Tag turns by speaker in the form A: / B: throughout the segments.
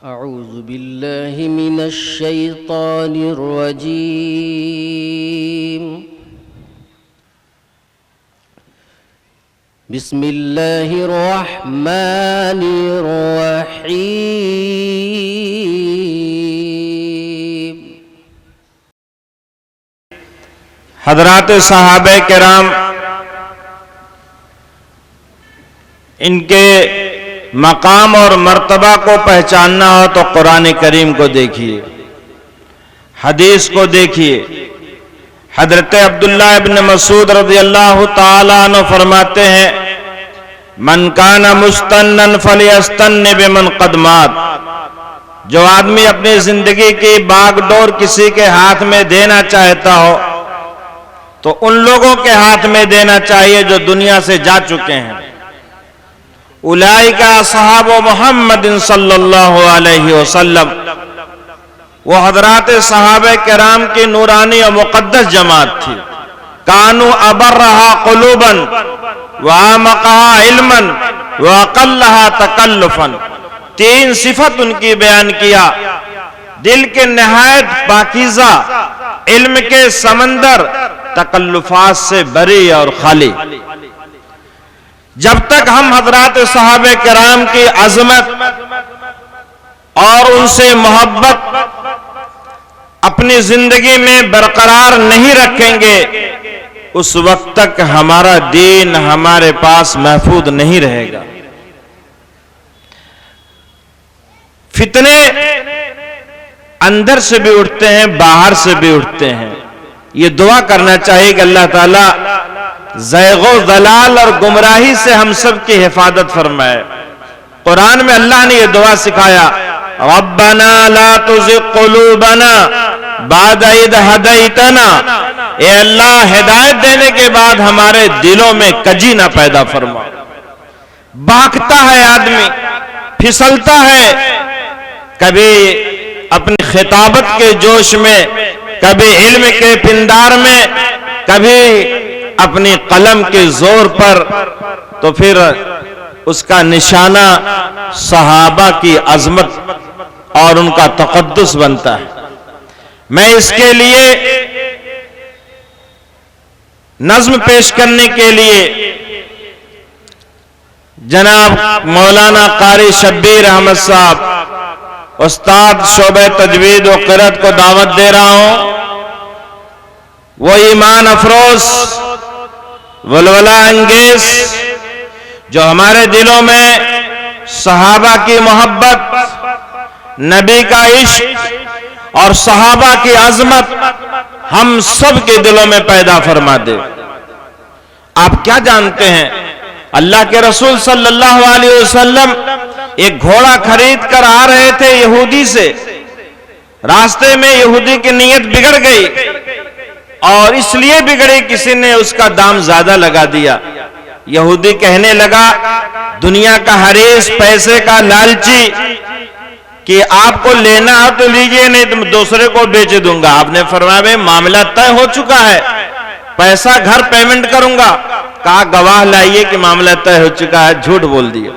A: अऊज़ु बिल्लाहि मिनश शैतानिर रजीम। बिस्मिल्लाहिर रहमानिर रहीम।
B: हज़रात सहाबे किराम, इनके मकाम और मर्तबा को पहचानना हो तो कुरान करीम को देखिए, हदीस को देखिए। हजरत अब्दुल्ला इब्न मसूद रज़ी अल्लाह ताला अन्हु फरमाते हैं, मन काना मुस्तन्नन फलियस्तन्न बिमन क़द मात। जो आदमी अपनी जिंदगी की बागडोर किसी के हाथ में देना चाहता हो तो उन लोगों के हाथ में देना चाहिए जो दुनिया से जा चुके हैं। उलाइका सहाबो मोहम्मदिन सल्लल्लाहु अलैहि वसल्लम, वो हजरात सहाबे किराम की नूरानी और मुक़द्दस जमात थी। कानू अबर्रहा क़ुलूबन व आमक़हा इल्मन व अक़ल्लहा तकल्लुफ़न। तीन सिफत उनकी बयान किया, दिल के निहायत पाकीज़ा, इल्म के समंदर, तकल्लुफ़ात से बरी और खाली। जब तक हम हजरात सहाबे किराम की अजमत और उनसे मोहब्बत अपनी जिंदगी में बरकरार नहीं रखेंगे, उस वक्त तक हमारा दीन हमारे पास महफूज नहीं रहेगा। फितने अंदर से भी उठते हैं, बाहर से भी उठते हैं। ये दुआ करना चाहिए कि अल्लाह ताला ज़ैग़ो ज़लाल और गुमराही से हम सब की हिफाजत फरमाए। कुरान में अल्लाह ने यह दुआ सिखाया, रब्बना ला तुज़िग़ क़ुलूबना बाद इज़ हदैतना। ए अल्लाह, हिदायत देने के बाद हमारे दिलों में कजी ना पैदा फरमा। भागता है आदमी, फिसलता है, कभी अपनी खिताबत के जोश में, कभी इल्म के पिंडार में, कभी अपनी कलम के जोर पर, तो फिर उसका निशाना सहाबा की अजमत और उनका तक़द्दुस बनता है। मैं इसके लिए नज्म पेश करने के लिए जनाब मौलाना कारी शब्बीर अहमद साहब, उस्ताद शोबे तजवीद व क़िरात को दावत दे रहा हूं। वो ईमान अफरोज, वलवला अंगेज, जो हमारे दिलों में सहाबा की मोहब्बत, नबी का इश्क और सहाबा की अजमत हम सब के दिलों में पैदा फरमा दे। आप क्या जानते हैं, अल्लाह के रसूल सल्लल्लाहु अलैहि वसल्लम एक घोड़ा खरीद कर आ रहे थे यहूदी से। रास्ते में यहूदी की नीयत बिगड़ गई और इसलिए बिगड़ी, किसी ने उसका दाम ज्यादा लगा दिया। यहूदी कहने लगा, दुनिया का हरीस, पैसे का लालची, कि आपको लेना हो तो लीजिए, नहीं तो दूसरे को बेच दूंगा। आपने फरमाया मामला तय हो चुका है, पैसा घर पेमेंट करूंगा। कहा गवाह लाइए कि मामला तय हो चुका है, झूठ बोल दिया।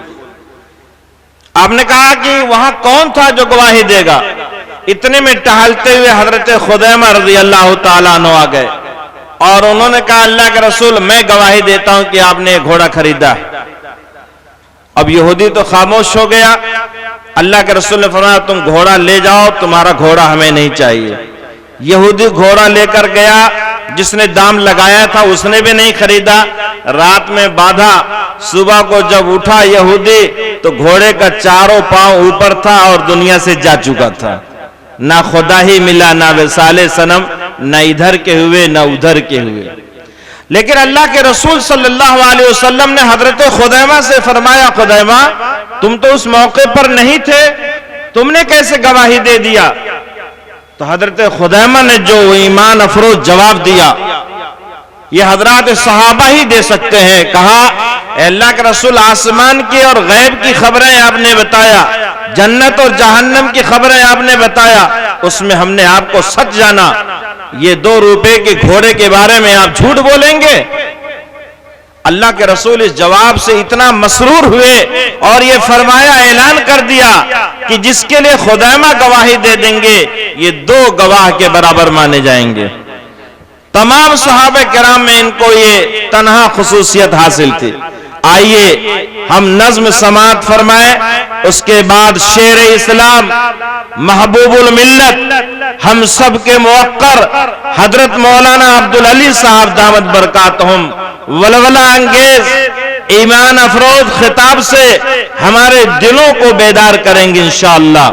B: आपने कहा कि वहां कौन था जो गवाही देगा। इतने में टहलते हुए हजरत खुदैमा रज़ी अल्लाह ताला अन्हु आ गए और उन्होंने कहा, अल्लाह के रसूल, मैं गवाही देता हूं कि आपने एक घोड़ा खरीदा। अब यहूदी तो खामोश हो गया। अल्लाह के रसूल ने फरमाया, तुम घोड़ा ले जाओ, तुम्हारा घोड़ा हमें नहीं चाहिए। यहूदी घोड़ा लेकर गया, जिसने दाम लगाया था उसने भी नहीं खरीदा। रात में बांधा, सुबह को जब उठा यहूदी तो घोड़े का चारों पांव ऊपर था और दुनिया से जा चुका था। ना खुदा ही मिला, ना विसाले सनम, ना इधर के हुए ना उधर के हुए। लेकिन अल्लाह के रसूल सल्लल्लाहु अलैहि वसल्लम ने हजरत खुदैमा से फरमाया, खुदैमा तुम तो उस मौके पर नहीं थे, तुमने कैसे गवाही दे दिया? तो हजरत खुदैमा ने जो ईमान अफरोज जवाब दिया, ये हजरात सहाबा ही दे सकते हैं। कहा, अल्लाह के रसूल, आसमान की और गैब की खबरें आपने बताया, जन्नत और जहन्नम की खबरें आपने बताया, उसमें हमने आपको सच जाना। ये 2 रुपए के घोड़े के बारे में आप झूठ बोलेंगे? अल्लाह के रसूल इस जवाब से इतना मसरूर हुए और ये फरमाया, ऐलान कर दिया कि जिसके लिए खुदैमा गवाही दे देंगे ये 2 गवाह के बराबर माने जाएंगे। तमाम सहाबे किराम में इनको ये तन्हा खुसूसियत हासिल थी। आइए हम नज्म समात फरमाए, उसके बाद शेर इस्लाम महबूबुल मिल्लत हम सब के मुवक्कर हजरत मौलाना अब्दुल अली साहब दामत बरकातहुम वलवला अंगेज ईमान अफरोज खिताब से हमारे दिलों को बेदार करेंगे इंशाअल्लाह।